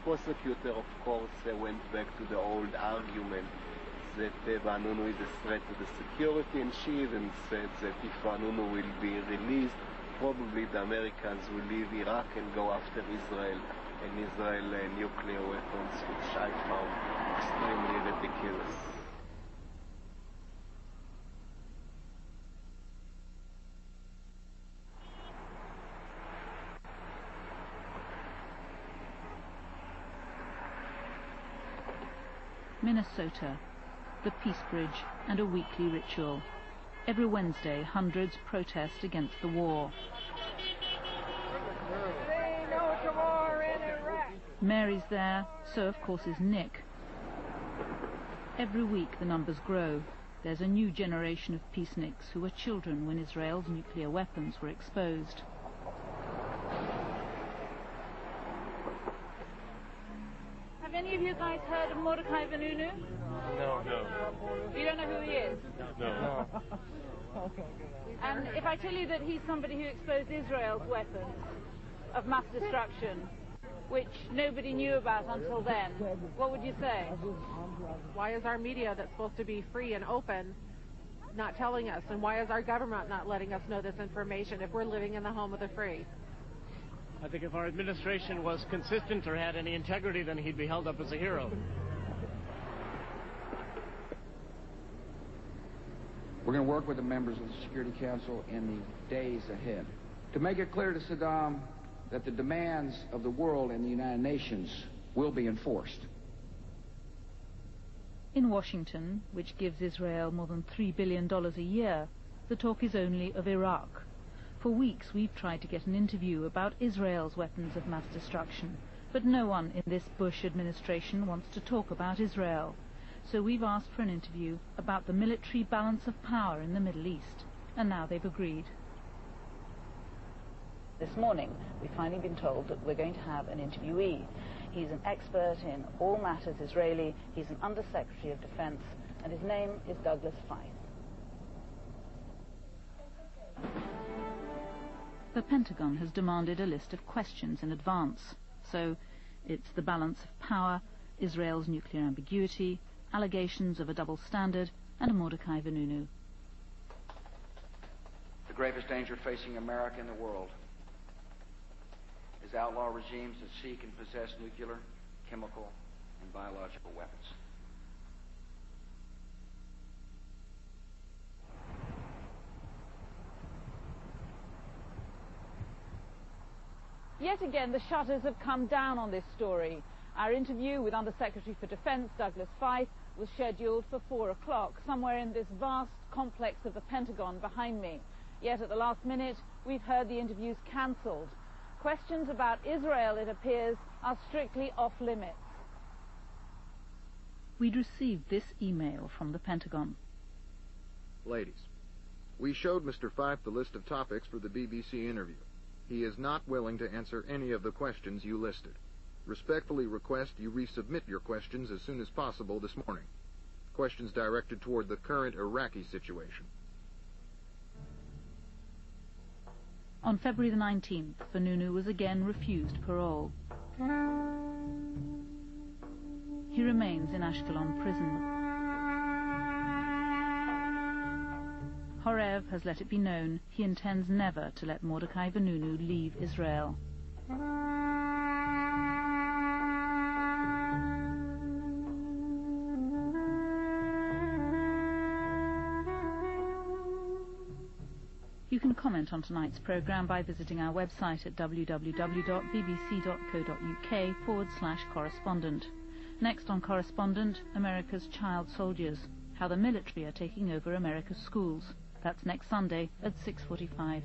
prosecutor, of course, went back to the old argument that Vanunu is a threat to the security, and she even said that if Vanunu will be released, probably the Americans will leave Iraq and go after Israel, and Israel nuclear weapons, which I found extremely ridiculous. Minnesota, the Peace Bridge and a weekly ritual. Every Wednesday, hundreds protest against the war. Mary's there, so of course is Nick. Every week the numbers grow. There's a new generation of peaceniks who were children when Israel's nuclear weapons were exposed. Have any of you guys heard of Mordecai Vanunu? No. You don't know who he is? No. And if I tell you that he's somebody who exposed Israel's weapons of mass destruction, which nobody knew about until then, what would you say? Why is our media that's supposed to be free and open not telling us? And why is our government not letting us know this information if we're living in the home of the free? I think if our administration was consistent or had any integrity, then he'd be held up as a hero. We're going to work with the members of the Security Council in the days ahead to make it clear to Saddam that the demands of the world and the United Nations will be enforced. In Washington, which gives Israel more than $3 billion a year, the talk is only of Iraq. For weeks we've tried to get an interview about Israel's weapons of mass destruction, but no one in this Bush administration wants to talk about Israel. So we've asked for an interview about the military balance of power in the Middle East, and now they've agreed. This morning we've finally been told that we're going to have an interviewee. He's an expert in all matters Israeli, he's an Undersecretary of Defense, and his name is Douglas Feith. The Pentagon has demanded a list of questions in advance. So it's the balance of power, Israel's nuclear ambiguity, allegations of a double standard, and Mordecai Vanunu. The gravest danger facing America and the world is outlaw regimes that seek and possess nuclear, chemical, and biological weapons. Yet again, the shutters have come down on this story. Our interview with Undersecretary for Defense Douglas Feith was scheduled for 4 o'clock, somewhere in this vast complex of the Pentagon behind me. Yet at the last minute, we've heard the interviews cancelled. Questions about Israel, it appears, are strictly off limits. We'd received this email from the Pentagon. Ladies, we showed Mr. Feith the list of topics for the BBC interview. He is not willing to answer any of the questions you listed. Respectfully request you resubmit your questions as soon as possible this morning. Questions directed toward the current Iraqi situation. On February the 19th, Vanunu was again refused parole. He remains in Ashkelon prison. Horev has let it be known he intends never to let Mordecai Vanunu leave Israel. You can comment on tonight's programme by visiting our website at www.bbc.co.uk/correspondent. Next on Correspondent, America's child soldiers, how the military are taking over America's schools. That's next Sunday at 6:45.